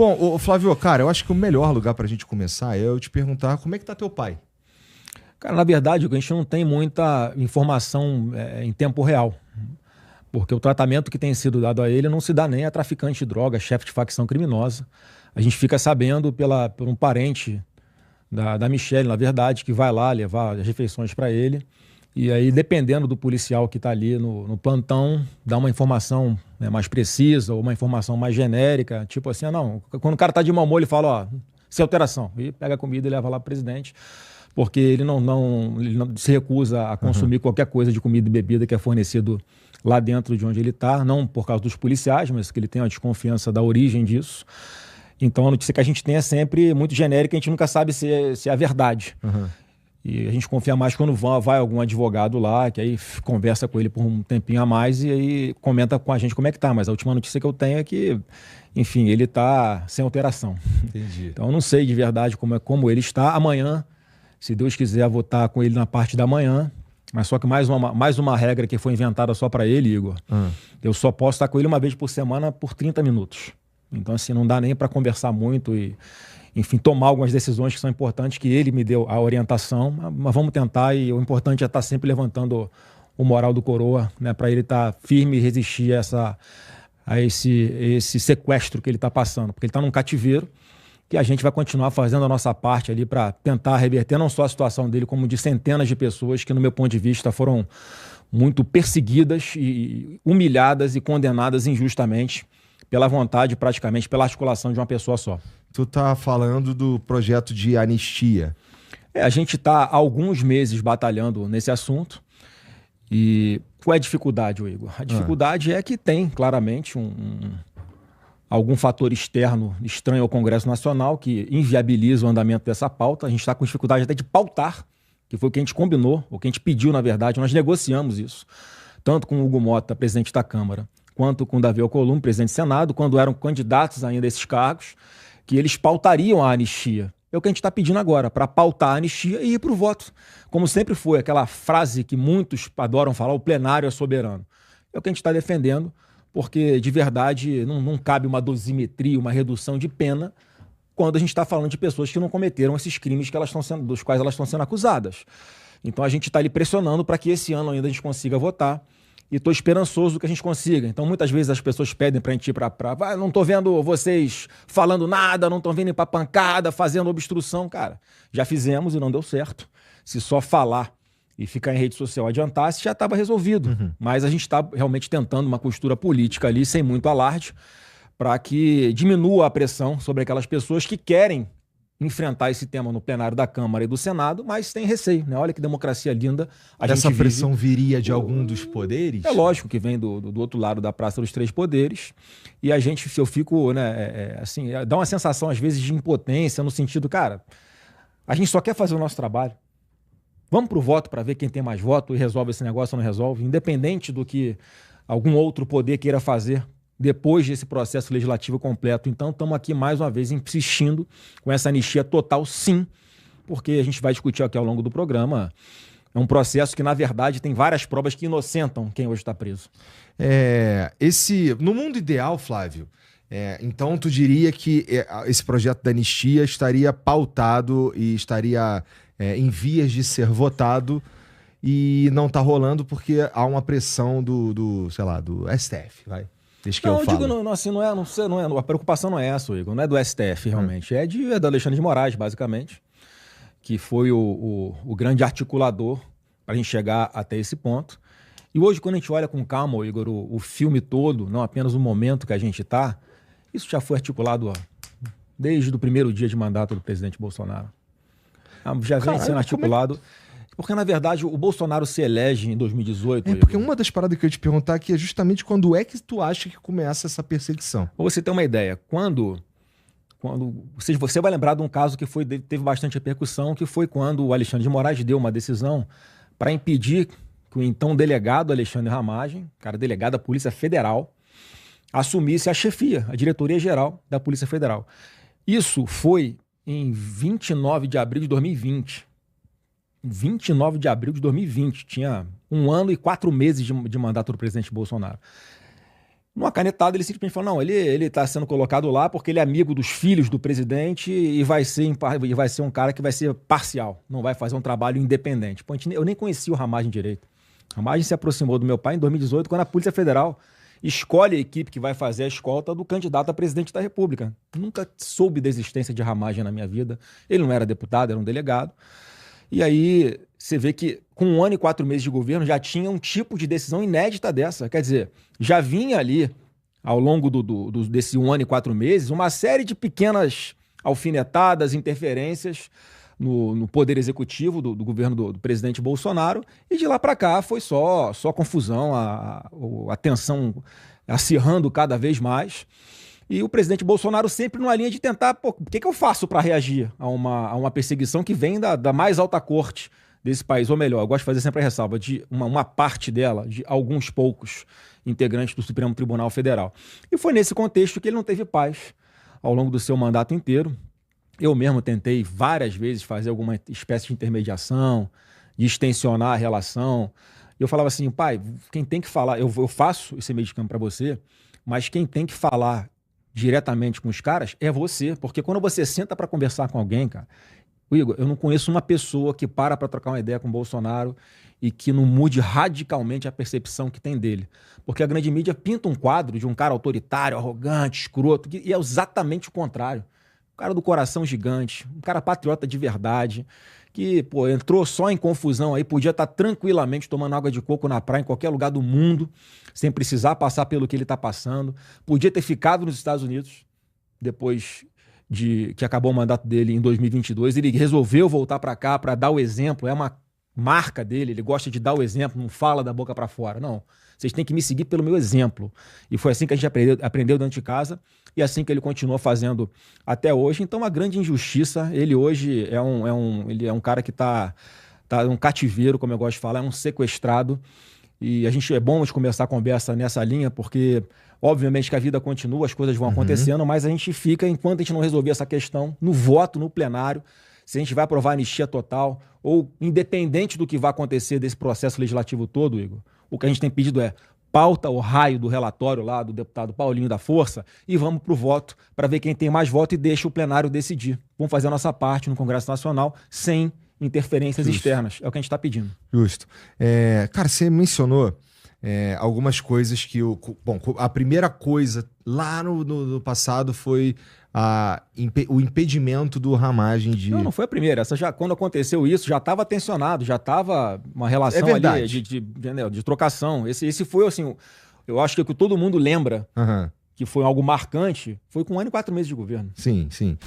Bom, ô, Flávio, cara, eu acho que o melhor lugar pra gente começar é eu te perguntar como é que tá teu pai. Cara, na verdade, a gente não tem muita informação em tempo real, porque o tratamento que tem sido dado a ele não se dá nem a traficante de droga, chefe de facção criminosa. A gente fica sabendo por um parente da Michelle, na verdade, que vai lá levar as refeições para ele. E aí, dependendo do policial que está ali no plantão, dá uma informação, né, mais precisa ou uma informação mais genérica, tipo assim, não, quando o cara está de mau humor, ele fala, ó, sem alteração, e pega a comida e leva lá para o presidente, porque ele não se recusa a consumir qualquer coisa de comida e bebida que é fornecido lá dentro de onde ele está, não por causa dos policiais, mas que ele tem uma desconfiança da origem disso. Então a notícia que a gente tem é sempre muito genérica, a gente nunca sabe se é a verdade. E a gente confia mais quando vai algum advogado lá, que aí conversa com ele por um tempinho a mais e aí comenta com a gente como é que tá. Mas a última notícia que eu tenho é que, enfim, ele tá sem alteração. Entendi. Então eu não sei de verdade como ele está. Amanhã, se Deus quiser, eu vou estar com ele na parte da manhã. Mas só que mais uma regra que foi inventada só para ele, Igor. Eu só posso estar com ele uma vez por semana por 30 minutos. Então, assim, não dá nem para conversar muito e, enfim, tomar algumas decisões que são importantes, que ele me deu a orientação, mas vamos tentar, e o importante é estar sempre levantando o moral do coroa, né, para ele estar firme e resistir a esse sequestro que ele está passando, porque ele está num cativeiro, que a gente vai continuar fazendo a nossa parte ali para tentar reverter não só a situação dele, como de centenas de pessoas que, no meu ponto de vista, foram muito perseguidas e humilhadas e condenadas injustamente pela vontade, praticamente, pela articulação de uma pessoa só. Tu tá falando do projeto de anistia. A gente está há alguns meses batalhando nesse assunto. E qual é a dificuldade, Igor? A dificuldade é que tem, claramente, algum fator externo estranho ao Congresso Nacional que inviabiliza o andamento dessa pauta. A gente está com dificuldade até de pautar, que foi o que a gente combinou, o que a gente pediu, na verdade. Nós negociamos isso, tanto com o Hugo Mota, presidente da Câmara, quanto com o Davi Alcolumbre, presidente do Senado, quando eram candidatos ainda a esses cargos, que eles pautariam a anistia. É o que a gente está pedindo agora, para pautar a anistia e ir para o voto. Como sempre foi, aquela frase que muitos adoram falar, o plenário é soberano. É o que a gente está defendendo, porque de verdade não cabe uma dosimetria, uma redução de pena, quando a gente está falando de pessoas que não cometeram esses crimes dos quais elas estão sendo acusadas. Então a gente está ali pressionando para que esse ano ainda a gente consiga votar. E estou esperançoso que a gente consiga. Então, muitas vezes as pessoas pedem para a gente ir para... não estou vendo vocês falando nada, não estão vindo para pancada, fazendo obstrução. Cara, já fizemos e não deu certo. Se só falar e ficar em rede social adiantasse, já estava resolvido. Mas a gente está realmente tentando uma postura política ali, sem muito alarde, para que diminua a pressão sobre aquelas pessoas que querem enfrentar esse tema no plenário da Câmara e do Senado, mas tem receio, né? Olha que democracia linda a gente vive. Essa pressão viria de algum dos poderes? É lógico que vem do outro lado da Praça dos Três Poderes, e eu fico, né, assim, dá uma sensação às vezes de impotência, no sentido, cara, a gente só quer fazer o nosso trabalho. Vamos pro voto para ver quem tem mais voto e resolve esse negócio ou não resolve, independente do que algum outro poder queira fazer depois desse processo legislativo completo. Então, estamos aqui mais uma vez insistindo com essa anistia total, sim, porque a gente vai discutir aqui ao longo do programa. É um processo que, na verdade, tem várias provas que inocentam quem hoje está preso. No mundo ideal, Flávio, então tu diria que esse projeto da anistia estaria pautado e estaria em vias de ser votado e não está rolando porque há uma pressão do STF, vai. A preocupação não é essa, Igor, não é do STF realmente, é do Alexandre de Moraes, basicamente, que foi o grande articulador para a gente chegar até esse ponto. E hoje, quando a gente olha com calma, Igor, o filme todo, não apenas o momento que a gente está, isso já foi articulado desde o primeiro dia de mandato do presidente Bolsonaro. Já vem sendo articulado... Porque, na verdade, o Bolsonaro se elege em 2018. Porque uma das paradas que eu ia te perguntar aqui é justamente quando é que tu acha que começa essa perseguição? Pra você ter uma ideia, quando você vai lembrar de um caso que teve bastante repercussão, que foi quando o Alexandre de Moraes deu uma decisão para impedir que o então delegado Alexandre Ramagem, delegado da Polícia Federal, assumisse a chefia, a diretoria-geral da Polícia Federal. Isso foi em 29 de abril de 2020. 29 de abril de 2020, tinha 1 ano e 4 meses de mandato do presidente Bolsonaro. Numa canetada, ele simplesmente falou, não, ele está sendo colocado lá porque ele é amigo dos filhos do presidente e vai ser um cara que vai ser parcial, não vai fazer um trabalho independente. Pô, eu nem conhecia o Ramagem direito. O Ramagem se aproximou do meu pai em 2018, quando a Polícia Federal escolhe a equipe que vai fazer a escolta do candidato a presidente da República. Nunca soube da existência de Ramagem na minha vida. Ele não era deputado, era um delegado. E aí você vê que com 1 ano e 4 meses de governo já tinha um tipo de decisão inédita dessa. Quer dizer, já vinha ali, ao longo desse 1 ano e 4 meses, uma série de pequenas alfinetadas, interferências no poder executivo do governo do presidente Bolsonaro, e de lá para cá foi só confusão, a tensão acirrando cada vez mais. E o presidente Bolsonaro sempre numa linha de tentar, pô, o que eu faço para reagir a uma perseguição que vem da mais alta corte desse país? Ou melhor, eu gosto de fazer sempre a ressalva de uma parte dela, de alguns poucos integrantes do Supremo Tribunal Federal. E foi nesse contexto que ele não teve paz ao longo do seu mandato inteiro. Eu mesmo tentei várias vezes fazer alguma espécie de intermediação, de extensionar a relação. Eu falava assim, pai, quem tem que falar, eu faço esse meio de campo para você, mas quem tem que falar diretamente com os caras é você, porque quando você senta para conversar com alguém, cara, Igor, eu não conheço uma pessoa que para trocar uma ideia com o Bolsonaro e que não mude radicalmente a percepção que tem dele. Porque a grande mídia pinta um quadro de um cara autoritário, arrogante, escroto, e é exatamente o contrário. Um cara do coração gigante, um cara patriota de verdade, que, pô, entrou só em confusão aí, podia estar tranquilamente tomando água de coco na praia em qualquer lugar do mundo, sem precisar passar pelo que ele está passando. Podia ter ficado nos Estados Unidos, depois de que acabou o mandato dele em 2022. Ele resolveu voltar para cá para dar o exemplo, é uma marca dele, ele gosta de dar o exemplo, não fala da boca para fora. Não, vocês têm que me seguir pelo meu exemplo. E foi assim que a gente aprendeu dentro de casa, e assim que ele continua fazendo até hoje. Então, uma grande injustiça. Ele hoje ele é um cara que tá um cativeiro, como eu gosto de falar, é um sequestrado. E é bom a gente começar a conversa nessa linha, porque obviamente que a vida continua, as coisas vão acontecendo, mas a gente fica, enquanto a gente não resolver essa questão, no voto, no plenário, se a gente vai aprovar a anistia total, ou independente do que vai acontecer desse processo legislativo todo, Igor, o que a gente tem pedido é pauta o raio do relatório lá do deputado Paulinho da Força e vamos para o voto para ver quem tem mais voto e deixa o plenário decidir. Vamos fazer a nossa parte no Congresso Nacional sem interferências externas. É o que a gente está pedindo. Justo. Cara, você mencionou algumas coisas que... Bom, a primeira coisa lá no passado foi o impedimento do Ramagem de... Não foi a primeira. Quando aconteceu isso, já estava tensionado, já estava uma relação ali de trocação. Esse foi, assim, eu acho que o que todo mundo lembra, que foi algo marcante, foi com 1 ano e 4 meses de governo. Sim, sim.